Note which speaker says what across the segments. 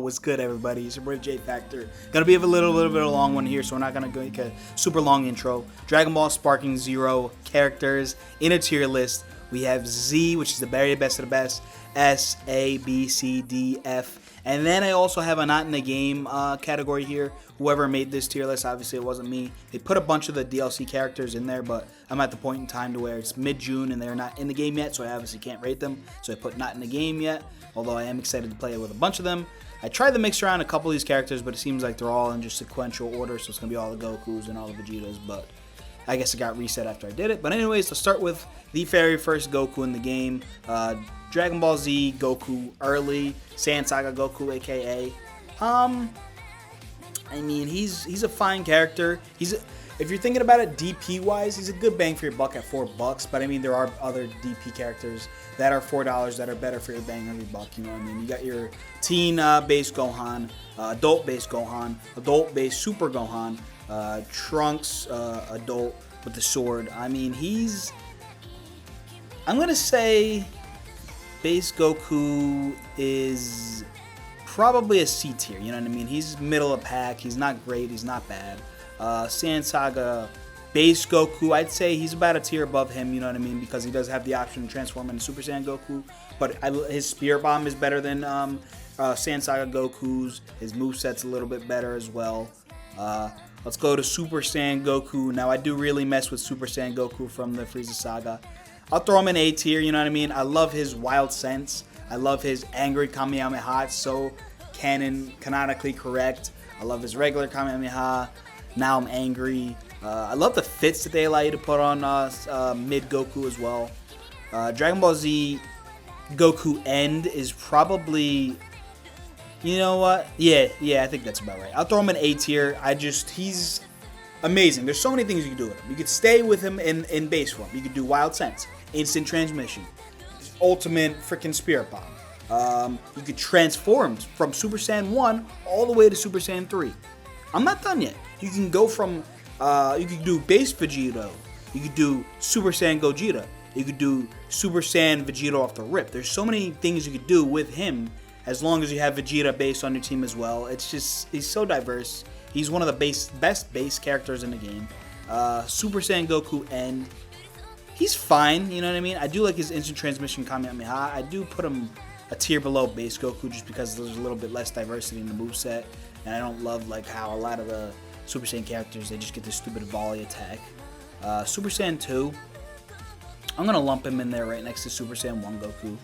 Speaker 1: what's good, everybody? It's your boy thejfactor. Gonna be a little bit of a long one here, so we're not gonna go make a super long intro. Dragon Ball Sparking Zero characters in a tier list. We have Z, which is the very best of the best. S, A, B, C, D, F. And then I also have a not in the game category here. Whoever made this tier list, obviously it wasn't me. They put a bunch of the DLC characters in there, but I'm at the point in time to where it's mid-June and they're not in the game yet, so I obviously can't rate them. So I put not in the game yet, although I am excited to play it with a bunch of them. I tried to mix around a couple of these characters, but it seems like they're all in just sequential order, so it's going to be all the Gokus and all the Vegetas, but I guess it got reset after I did it. But anyways, let's start with the very first Goku in the game. Dragon Ball Z Goku early, Saiyan Saga Goku, aka. I mean, he's a fine character. If you're thinking about it DP wise, he's a good bang for your buck at $4. But I mean, there are other DP characters that are $4 that are better for your bang every buck. You know what I mean? You got your teen base Gohan, adult base Gohan, adult base Super Gohan, Trunks adult with the sword. I mean, I'm gonna say base Goku is probably a C tier, you know what I mean? He's middle of pack, he's not great, he's not bad. Saiyan Saga base Goku, I'd say he's about a tier above him, you know what I mean? Because he does have the option to transform into Super Saiyan Goku, but his Spirit Bomb is better than Saiyan Saga Goku's. His moveset's a little bit better as well. Let's go to Super Saiyan Goku. Now, I do really mess with Super Saiyan Goku from the Frieza Saga. I'll throw him in A tier, you know what I mean? I love his wild sense. I love his angry Kamehameha. It's so canonically correct. I love his regular Kamehameha. Now I'm angry. I love the fits that they allow you to put on mid Goku as well. Dragon Ball Z Goku End is probably, you know what? Yeah, I think that's about right. I'll throw him in A tier. He's amazing. There's so many things you can do with him. You could stay with him in base form. You could do Wild Sense, Instant Transmission, Ultimate freaking Spirit Bomb. You could transform from Super Saiyan 1 all the way to Super Saiyan 3. I'm not done yet. You can go from, you could do base Vegeta. You could do Super Saiyan Gogeta. You could do Super Saiyan Vegeta off the rip. There's so many things you could do with him as long as you have Vegeta base on your team as well. It's just, he's so diverse. He's one of the best base characters in the game. Super Saiyan Goku End. He's fine, you know what I mean? I do like his instant transmission Kamehameha. I do put him a tier below base Goku just because there's a little bit less diversity in the moveset. And I don't love like how a lot of the Super Saiyan characters, they just get this stupid volley attack. Super Saiyan 2. I'm going to lump him in there right next to Super Saiyan 1 Goku.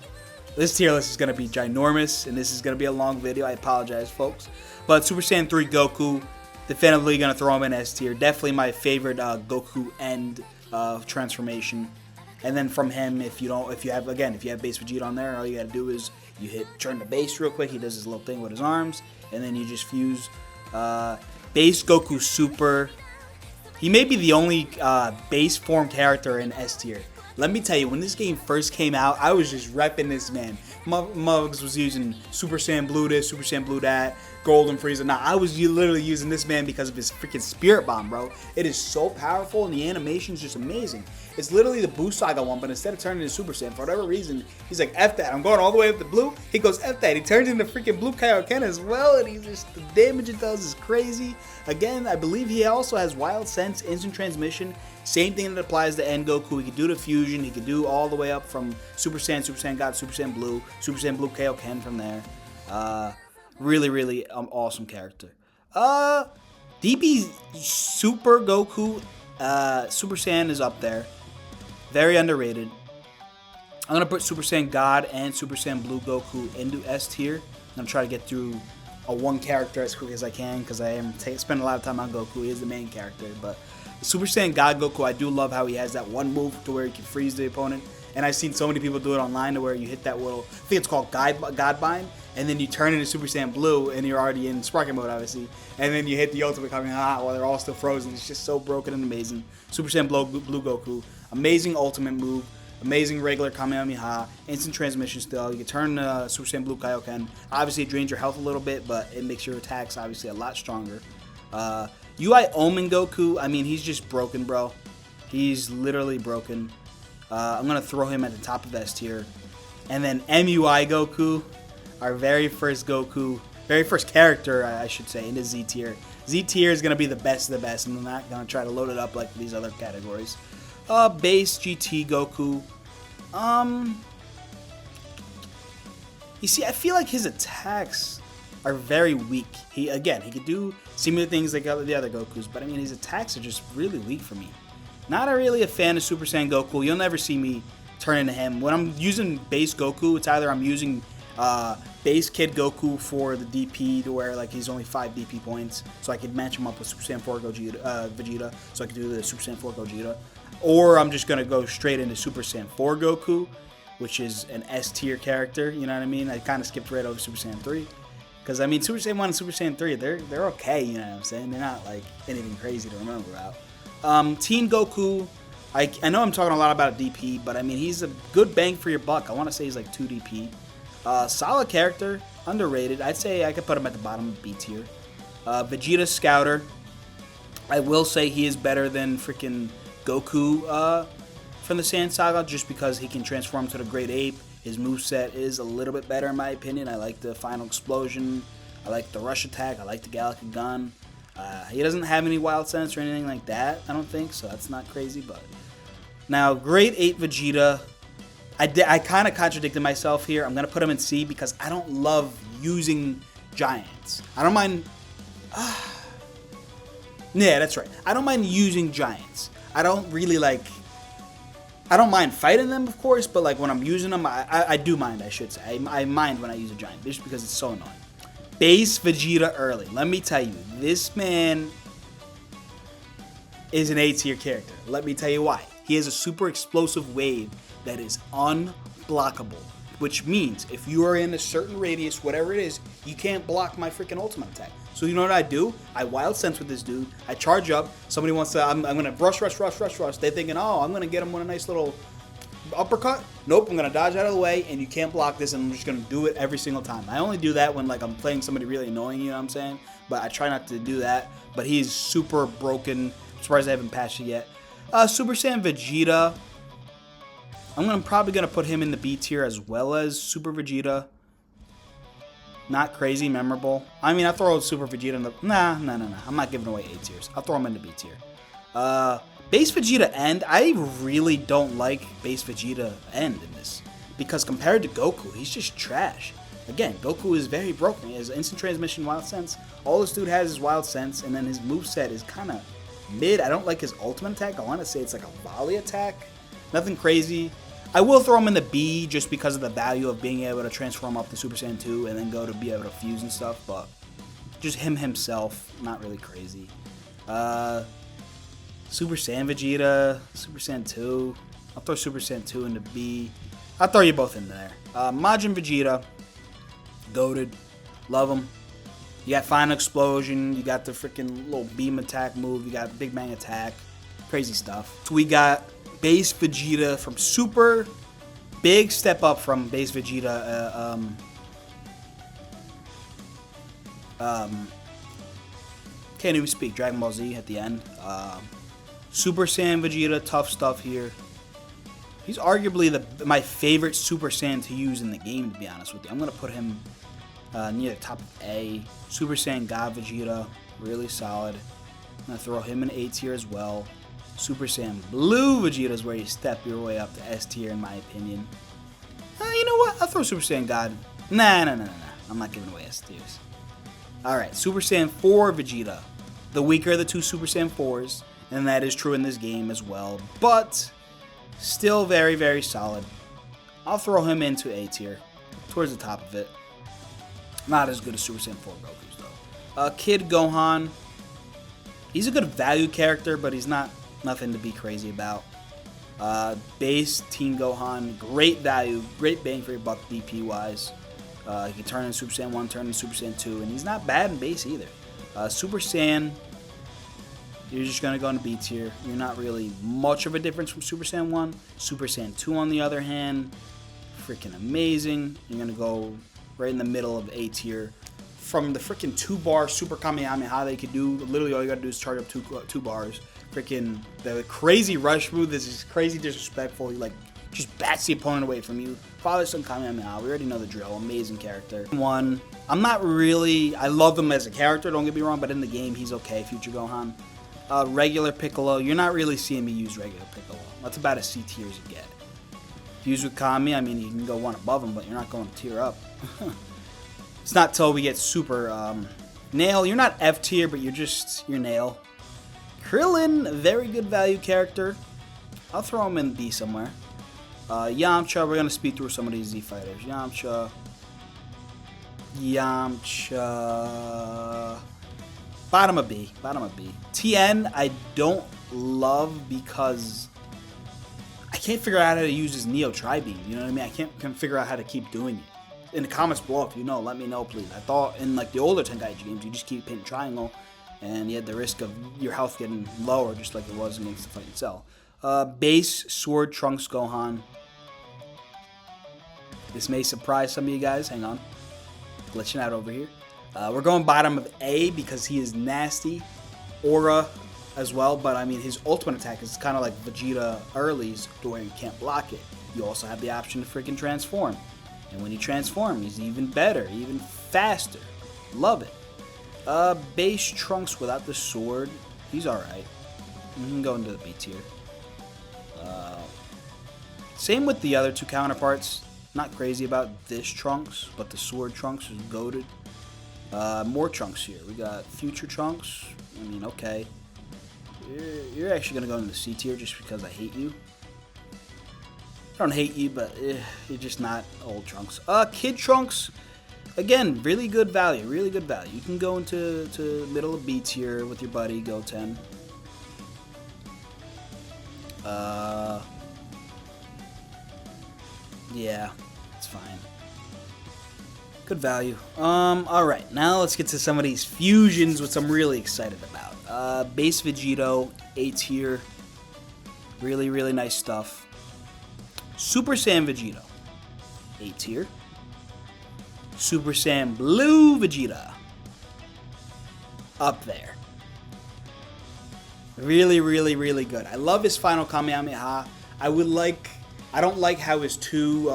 Speaker 1: This tier list is going to be ginormous, and this is going to be a long video. I apologize, folks. But Super Saiyan 3 Goku, definitively going to throw him in S tier. Definitely my favorite Goku End transformation. And then from him, if you have base Vegeta on there, all you got to do is you hit turn the base real quick. He does his little thing with his arms, and then you just fuse base Goku Super. He may be the only base form character in S tier. Let me tell you, when this game first came out, I was just repping this man. Mugs was using Super Saiyan Blue this, Super Saiyan Blue that, Golden Frieza. Now, I was literally using this man because of his freaking Spirit Bomb, bro. It is so powerful, and the animation is just amazing. It's literally the Buu Saga one, but instead of turning into Super Saiyan, for whatever reason, he's like, F that. I'm going all the way up to blue. He goes, F that. He turns into freaking Blue Kaioken as well, and he's just, the damage it does is crazy. Again, I believe he also has Wild Sense, Instant Transmission. Same thing that applies to End Goku. He could do the fusion. He could do all the way up from Super Saiyan God, Super Saiyan Blue Kaioken from there. Really awesome character. DB Super Goku, Super Saiyan is up there. Very underrated. I'm gonna put Super Saiyan God and Super Saiyan Blue Goku into S tier. I'm gonna try to get through one character as quick as I can because I am spending a lot of time on Goku. He is the main character, but Super Saiyan God Goku, I do love how he has that one move to where he can freeze the opponent. And I've seen so many people do it online to where you hit that little, I think it's called God Bind, and then you turn into Super Saiyan Blue, and you're already in Sparking mode, obviously. And then you hit the ultimate Kamehameha while they're all still frozen. It's just so broken and amazing. Super Saiyan Blue Goku, amazing ultimate move, amazing regular Kamehameha, instant transmission still. You can turn Super Saiyan Blue Kaioken. Obviously, it drains your health a little bit, but it makes your attacks obviously a lot stronger. UI Omen Goku, I mean, he's just broken, bro. He's literally broken. I'm going to throw him at the top of S tier. And then MUI Goku, our very first Goku. very first character, I should say, in the Z tier. Z tier is gonna be the best of the best, and I'm not gonna try to load it up like these other categories. Base GT Goku. You see, I feel like his attacks are very weak. He could do similar things like the other Gokus, but I mean, his attacks are just really weak for me. Not really a fan of Super Saiyan Goku. You'll never see me turn into him. When I'm using base Goku, it's either I'm using base Kid Goku for the DP to where like he's only 5 DP points, so I could match him up with Super Saiyan 4 Vegeta, so I could do the Super Saiyan 4 Gogeta. Or I'm just gonna go straight into Super Saiyan 4 Goku, which is an S tier character. You know what I mean? I kind of skipped right over Super Saiyan 3. Because, I mean, Super Saiyan 1 and Super Saiyan 3, they're okay, you know what I'm saying? They're not, like, anything crazy to remember about. Teen Goku, I know I'm talking a lot about DP, but, I mean, he's a good bang for your buck. I want to say he's, like, 2 DP. Solid character, underrated. I'd say I could put him at the bottom of B tier. Vegeta Scouter, I will say he is better than freaking Goku from the Saiyan Saga, just because he can transform to the Great Ape. His moveset is a little bit better in my opinion. I like the Final Explosion. I like the Rush Attack. I like the Galactic Gun. He doesn't have any Wild Sense or anything like that, I don't think, so that's not crazy. But now, Great Ape Vegeta, I kind of contradicted myself here. I'm going to put him in C because I don't love using giants. I don't mind... yeah, that's right. I don't mind using giants. I don't really like... I don't mind fighting them, of course, but like when I'm using them, I do mind, I should say. I mind when I use a giant, just because it's so annoying. Base Vegeta early. Let me tell you, this man is an A tier character. Let me tell you why. He has a super explosive wave that is unblockable, which means if you are in a certain radius, whatever it is, you can't block my freaking ultimate attack. So you know what I do? I Wild Sense with this dude. I charge up. Somebody wants to, I'm going to rush. They're thinking, oh, I'm going to get him with a nice little uppercut. Nope, I'm going to dodge out of the way, and you can't block this, and I'm just going to do it every single time. I only do that when like I'm playing somebody really annoying, you know what I'm saying? But I try not to do that. But he's super broken. I'm surprised I haven't patched it yet. Super Saiyan Vegeta. I'm probably going to put him in the B tier as well as Super Vegeta. Not crazy memorable. I mean, I throw Super Vegeta in the... Nah. I'm not giving away A tiers. I'll throw him in the B tier. Base Vegeta End. I really don't like Base Vegeta End in this. Because compared to Goku, he's just trash. Again, Goku is very broken. He has instant transmission, Wild Sense. All this dude has is Wild Sense. And then his moveset is kind of mid. I don't like his ultimate attack. I want to say it's like a volley attack. Nothing crazy. I will throw him in the B just because of the value of being able to transform up to Super Saiyan 2 and then go to be able to fuse and stuff, but just him himself, not really crazy. Super Saiyan Vegeta, Super Saiyan 2. I'll throw Super Saiyan 2 in the B. I'll throw you both in there. Majin Vegeta, goated, love him. You got Final Explosion, you got the freaking little beam attack move, you got Big Bang attack, crazy stuff. So we got Base Vegeta from Super, big step up from Base Vegeta. Can't even speak. Dragon Ball Z at the end. Super Saiyan Vegeta, tough stuff here. He's arguably my favorite Super Saiyan to use in the game, to be honest with you. I'm gonna put him near the top of A. Super Saiyan God Vegeta, really solid. I'm gonna throw him in A tier as well. Super Saiyan Blue Vegeta is where you step your way up to S tier, in my opinion. You know what? I'll throw Super Saiyan God. Nah. I'm not giving away S tiers. Alright, Super Saiyan 4 Vegeta. The weaker of the two Super Saiyan 4s, and that is true in this game as well. But still very, very solid. I'll throw him into A tier, towards the top of it. Not as good as Super Saiyan 4 Goku's, though. Kid Gohan. He's a good value character, but he's nothing to be crazy about. Base Teen Gohan, great value, great bang for your buck DP wise. He can turn in Super Saiyan 1, turn in Super Saiyan 2, and he's not bad in base either. Super Saiyan, you're just going to go into B tier. You're not really much of a difference from Super Saiyan 1. Super Saiyan 2, on the other hand, freaking amazing. You're going to go right in the middle of A tier. From the freaking 2-bar Super Kamehameha they could do, literally all you got to do is charge up two bars. Freaking the crazy rush move. This is crazy disrespectful. He like just bats the opponent away from you. Father Son Kamehameha, we already know the drill. Amazing character. I'm not really, I love him as a character, don't get me wrong, but in the game, he's okay, Future Gohan. Regular Piccolo, you're not really seeing me use regular Piccolo. That's about as C tier as you get. Fuse with Kami, I mean, you can go one above him, but you're not going to tier up. It's not till we get Super. Nail, you're not F tier, but you're Nail. Krillin, very good value character. I'll throw him in B somewhere. Yamcha, we're going to speed through some of these Z fighters. Yamcha. Bottom of B. Tien, I don't love because I can't figure out how to use his Neo Tri-Beam. You know what I mean? I can't figure out how to keep doing it. In the comments below, if you know, let me know, please. I thought in like the older Tenkaichi games, you just keep hitting triangle, and you had the risk of your health getting lower, just like it was against the Fighting Cell. Base Sword Trunks Gohan. This may surprise some of you guys. Hang on. Glitching out over here. We're going bottom of A because he is nasty. Aura as well, but I mean his ultimate attack is kind of like Vegeta early's to where you can't block it. You also have the option to freaking transform. And when you transform, he's even better, even faster. Love it. Base Trunks without the sword. He's alright. You can go into the B tier. Same with the other two counterparts. Not crazy about this Trunks, but the sword Trunks is goated. More Trunks here. We got Future Trunks. I mean, okay. You're actually going to go into the C tier just because I hate you. I don't hate you, but you're just not old Trunks. Kid Trunks, again, really good value. Really good value. You can go into middle of B tier with your buddy, Goten. Yeah, it's fine. Good value. Alright, now let's get to some of these fusions, which I'm really excited about. Base Vegito, A tier. Really, really nice stuff. Super Saiyan Vegeta, A tier. Super Saiyan Blue Vegeta, up there. Really, really, really good. I love his final Kamehameha. I don't like how his two,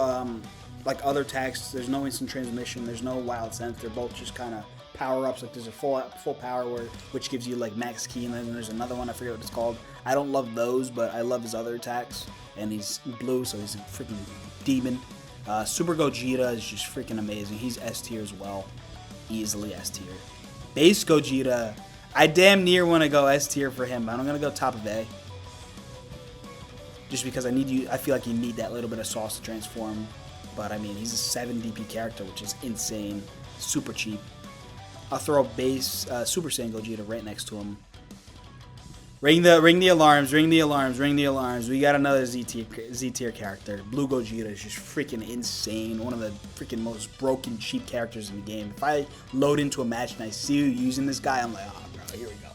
Speaker 1: like other attacks, there's no instant transmission, there's no wild sense. They're both just kind of power-ups. Like there's a full power which gives you like max ki, and then there's another one, I forget what it's called. I don't love those, but I love his other attacks. And he's blue, so he's a freaking demon. Super Gogeta is just freaking amazing. He's S tier as well. Easily S tier. Base Gogeta, I damn near want to go S tier for him, but I'm going to go top of A. Just because I feel like you need that little bit of sauce to transform. But I mean, he's a 7 DP character, which is insane. Super cheap. I'll throw base Super Saiyan Gogeta right next to him. Ring the alarms, ring the alarms, ring the alarms. We got another Z tier character. Blue Gogeta is just freaking insane. One of the freaking most broken, cheap characters in the game. If I load into a match and I see you using this guy, I'm like, oh, bro, here we go.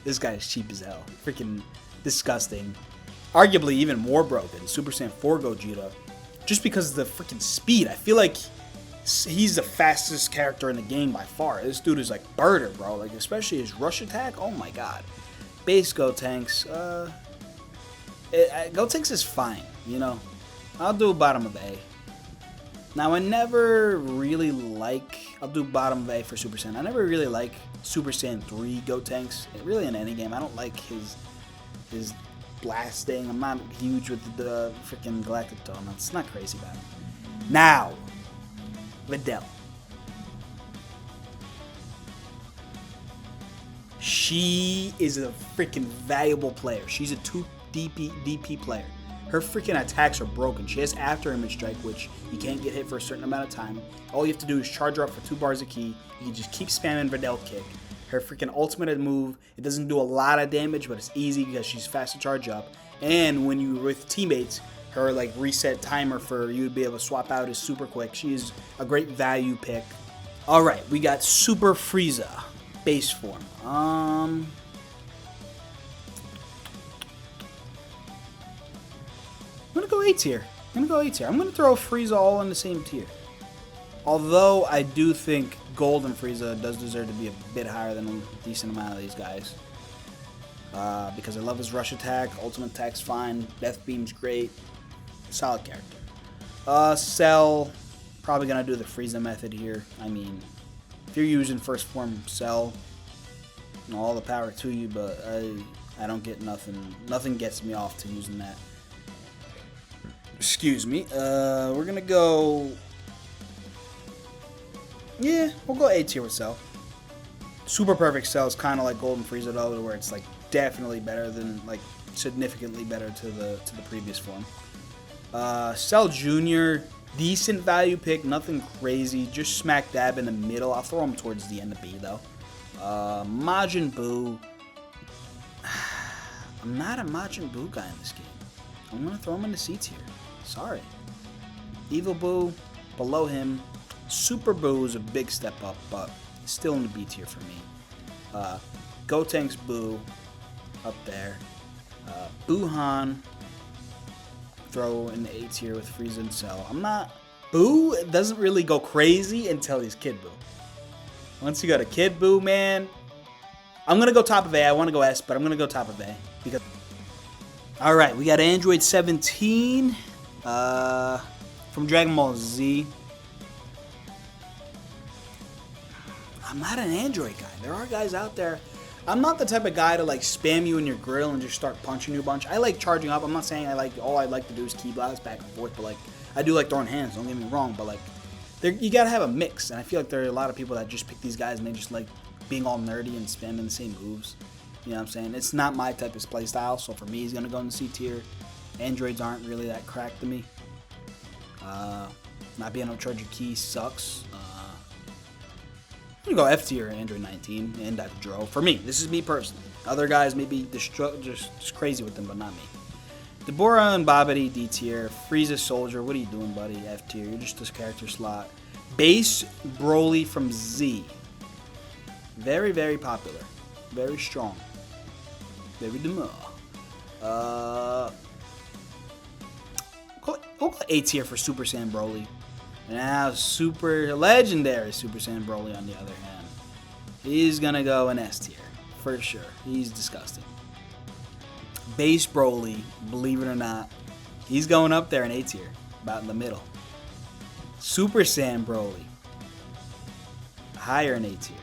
Speaker 1: This guy is cheap as hell. Freaking disgusting. Arguably even more broken. Super Saiyan 4 Gogeta. Just because of the freaking speed. I feel like he's the fastest character in the game by far. This dude is like birder, bro. Like, especially his rush attack. Oh my god. Base Gotenks, Gotenks is fine, you know. I'll do bottom of A. Now, I never really I'll do bottom of A for Super Saiyan. I never really like Super Saiyan 3 Gotenks. Really in any game. I don't like his blasting. I'm not huge with the freaking Galactic Donuts. It's not crazy about it. Now, Videl. She is a freaking valuable player. She's a 2 DP player. Her freaking attacks are broken. She has after image strike, which you can't get hit for a certain amount of time. All you have to do is charge her up for 2 bars of ki. You can just keep spamming Videl kick. Her freaking ultimate move, it doesn't do a lot of damage, but it's easy because she's fast to charge up. And when you're with teammates, her like reset timer for you to be able to swap out is super quick. She is a great value pick. Alright, we got Super Frieza. Base form. I'm gonna go A tier. I'm gonna throw Frieza all in the same tier. Although I do think Golden Frieza does deserve to be a bit higher than a decent amount of these guys. Because I love his rush attack, ultimate attack's fine, death beam's great. Solid character. Cell, probably gonna do the Frieza method here. I mean, if you're using first form Cell, all the power to you, but I don't get nothing. Nothing gets me off to using that. Excuse me. We're gonna go. Yeah, we'll go A tier with Cell. Super Perfect Cell is kind of like Golden Frieza though, where it's like definitely better than, like, significantly better to the previous form. Cell Jr., decent value pick, nothing crazy, just smack dab in the middle. I'll throw him towards the end of B though. Majin Buu. I'm not a Majin Buu guy in this game. I'm gonna throw him in the C tier. Sorry. Evil Buu, below him. Super Buu is a big step up, but still in the B tier for me. Gotenks Buu, up there. Gohan, throw in the A tier with Frieza and Cell. I'm not... Buu doesn't really go crazy until he's Kid Buu. Once you go to Kid Buu, man, I'm going to go top of A. I want to go S, but I'm going to go top of A. Because... Alright, we got Android 17 from Dragon Ball Z. I'm not an Android guy. There are guys out there. I'm not the type of guy to, like, spam you in your grill and just start punching you a bunch. I like charging up. I'm not saying all I like to do is key blast back and forth, but, like, I do like throwing hands. Don't get me wrong, but, like, you gotta have a mix. And I feel like there are a lot of people that just pick these guys and they just like being all nerdy and spamming the same moves. You know what I'm saying? It's not my type of playstyle, so for me, he's gonna go in the C tier. Androids aren't really that crack to me. Not being able to charge your key sucks. I'm gonna go F tier, Android 19, and that's Dro. For me, this is me personally. Other guys may be just crazy with them, but not me. Deborah and Babidi, D tier. Frieza Soldier, what are you doing, buddy? F tier. You're just this character slot. Base Broly from Z. Very, very popular. Very strong. Very demure. We'll go A tier for Super Saiyan Broly. Now, super legendary Super Saiyan Broly, on the other hand, he's gonna go in S tier for sure. He's disgusting. Base Broly, believe it or not, he's going up there in A tier, about in the middle. Super Saiyan Broly, higher in A tier.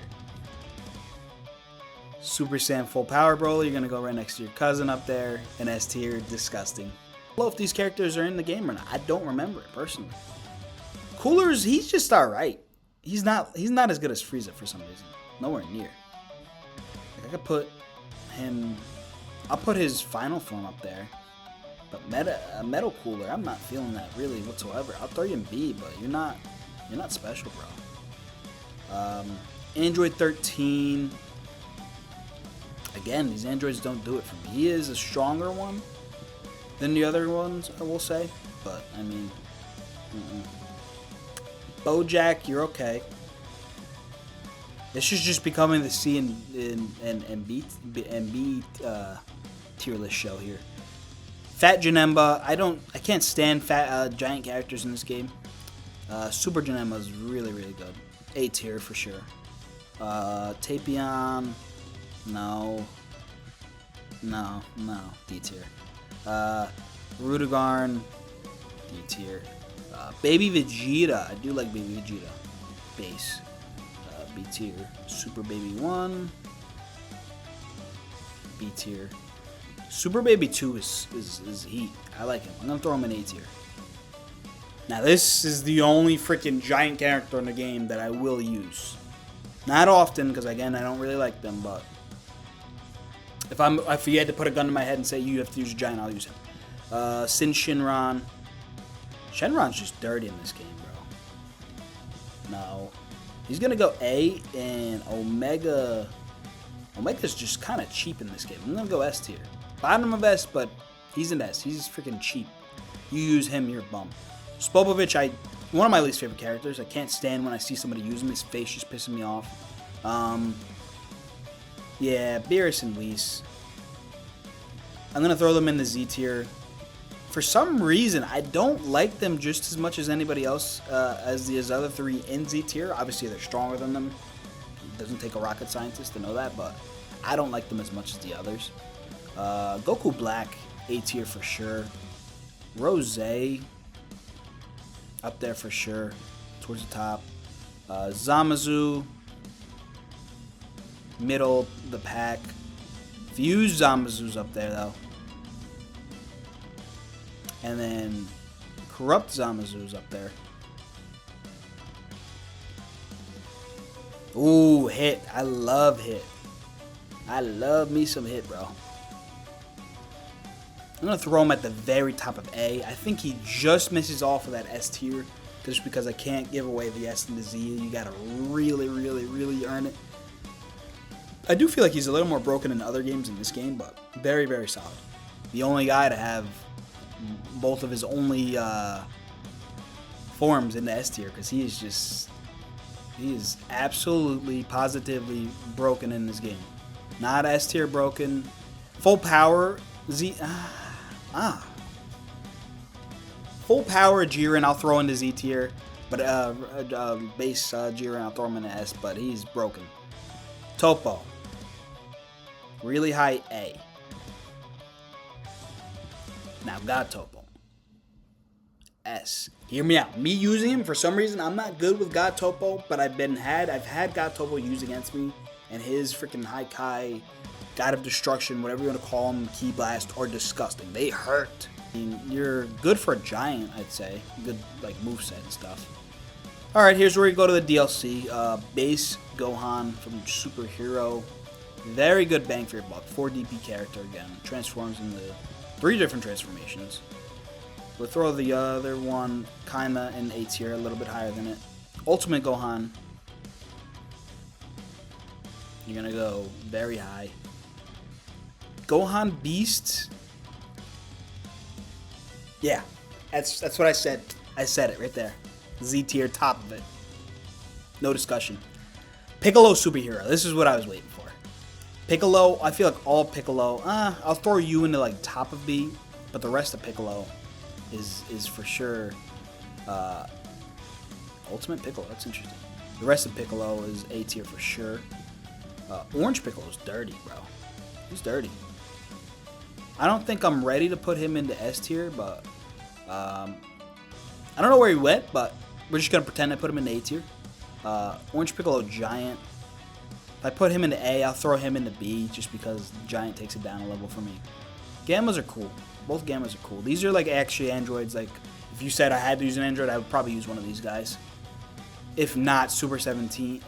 Speaker 1: Super Saiyan Full Power Broly, you're gonna go right next to your cousin up there in S tier. Disgusting. I don't know if these characters are in the game or not. I don't remember it personally. Cooler's, he's just alright. He's not as good as Frieza for some reason. Nowhere near. Like, I could put him... I'll put his final form up there. But Metal Cooler, I'm not feeling that really whatsoever. I'll throw you in B, but you're not special, bro. Android 13. Again, these androids don't do it for me. He is a stronger one than the other ones, I will say. But, I mean... Bojack, you're okay. This is just becoming the C and B tier list show here. Fat Janemba, I can't stand fat giant characters in this game. Super Janemba is really, really good. A tier for sure. Tapion, no, D tier. Rudigarn, D tier. Baby Vegeta. I do like Baby Vegeta. Base. B tier. Super Baby 1. B tier. Super Baby 2 is heat. I like him. I'm going to throw him in A tier. Now, this is the only freaking giant character in the game that I will use. Not often, because, again, I don't really like them, but... If you had to put a gun to my head and say you have to use a giant, I'll use him. Sin Shinron. Shenron's just dirty in this game, bro. No. He's going to go A, and Omega... Omega's just kind of cheap in this game. I'm going to go S tier. Bottom of S, but he's an S. He's freaking cheap. You use him, you're a bum. Spopovich, one of my least favorite characters. I can't stand when I see somebody use him. His face just pissing me off. Yeah, Beerus and Whis. I'm going to throw them in the Z tier. For some reason, I don't like them just as much as anybody else as these other three in Z tier. Obviously, they're stronger than them. It doesn't take a rocket scientist to know that, but I don't like them as much as the others. Goku Black, A tier for sure. Rose, up there for sure, towards the top. Zamasu, middle the pack. Fuse Zamazu's up there though. And then Corrupt Zamazu's up there. Ooh, Hit. I love Hit. I love me some Hit, bro. I'm going to throw him at the very top of A. I think he just misses off of that S tier. Just because I can't give away the S and the Z. You got to really, really, really earn it. I do feel like he's a little more broken in other games in this game, but very, very solid. The only guy to have both of his only forms in the S tier, because he is absolutely, positively broken in this game. Not S tier broken. Full power Z. Full power Jiren, I'll throw into Z tier, but base Jiren, I'll throw him in the S, but he's broken. Topo. Really high A. Now God Topo. S. Hear me out. Me using him, for some reason, I'm not good with God Topo, but I've had God Topo used against me, and his freaking Haikai, God of Destruction, whatever you want to call him, Ki Blast, are disgusting. They hurt. I mean, you're good for a giant, I'd say. Good, like, moveset and stuff. Alright, here's where you go to the DLC. Base Gohan from Superhero. Very good bang for your buck. 4 DP character again. Transforms into 3 different transformations. We'll throw the other one kinda in A tier, a little bit higher than it. Ultimate Gohan. You're gonna go very high. Gohan Beast. Yeah, that's what I said. I said it right there. Z tier, top of it. No discussion. Piccolo Superhero. This is what I was waiting for. Piccolo, I feel like all Piccolo. I'll throw you into like top of B, but the rest of Piccolo is for sure Ultimate Piccolo. That's interesting. The rest of Piccolo is A tier for sure. Orange Piccolo's dirty, bro. He's dirty. I don't think I'm ready to put him into S tier, but I don't know where he went, but we're just going to pretend I put him into A tier. Orange Piccolo Giant. If I put him into A, I'll throw him into B just because Giant takes it down a level for me. Gammas are cool. Both Gammas are cool. These are like actually androids. Like, if you said I had to use an android, I would probably use one of these guys. If not Super 17.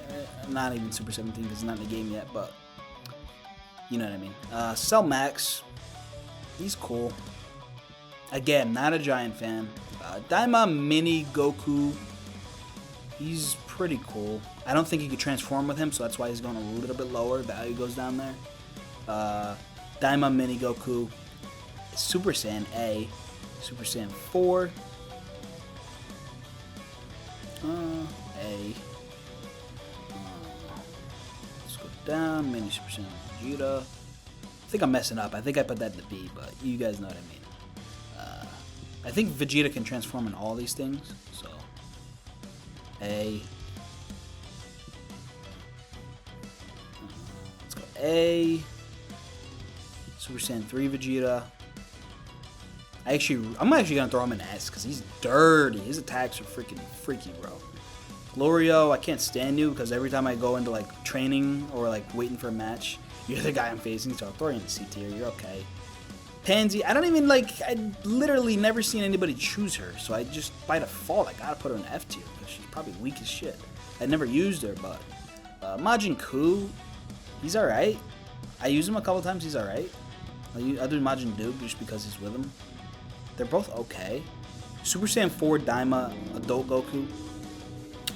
Speaker 1: Not even Super 17 because it's not in the game yet, but you know what I mean. Cell Max. He's cool. Again, not a Giant fan. Daima Mini Goku. He's pretty cool. I don't think you could transform with him, so that's why he's going a little bit lower. Value goes down there. Daima Mini Goku. Super Saiyan A. Super Saiyan 4. A. Let's go down. Mini Super Saiyan Vegeta. I think I'm messing up. I think I put that in the B, but you guys know what I mean. I think Vegeta can transform in all these things, so A. Let's go A. Super Saiyan 3 Vegeta. I'm actually gonna throw him in S because he's dirty. His attacks are freaking freaky, bro. Glorio, I can't stand you because every time I go into like training or like waiting for a match, you're the guy I'm facing, so I'll throw you in the C tier. You're okay. Pansy, I don't even like. I literally never seen anybody choose her, so I just by default I gotta put her in F tier because she's probably weak as shit. I never used her, but Majin Ku, he's all right. I use him a couple times. He's all right. I'll do Majin Buu just because he's with him. They're both okay. Super Saiyan 4 Daima Adult Goku.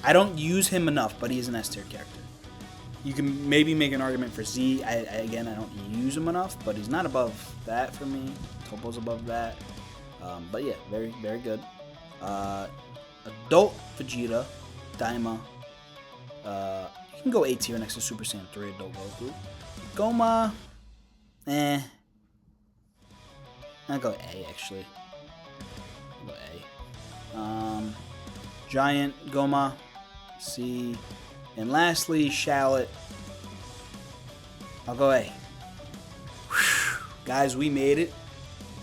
Speaker 1: I don't use him enough, but he's an S tier character. You can maybe make an argument for Z. Again, I don't use him enough, but he's not above that for me. Topo's above that. But yeah, very, very good. Adult Vegeta, Daima. You can go A tier next to Super Saiyan 3 Adult Goku. Goma, I'll go A actually. I'll go A. Giant, Goma, C. And lastly, Shallot. I'll go A. Whew. Guys, we made it.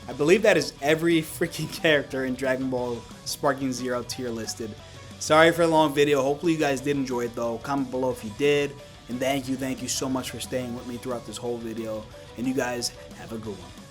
Speaker 1: I believe that is every freaking character in Dragon Ball Sparking Zero tier listed. Sorry for the long video. Hopefully you guys did enjoy it though. Comment below if you did. And thank you so much for staying with me throughout this whole video. And you guys have a good one.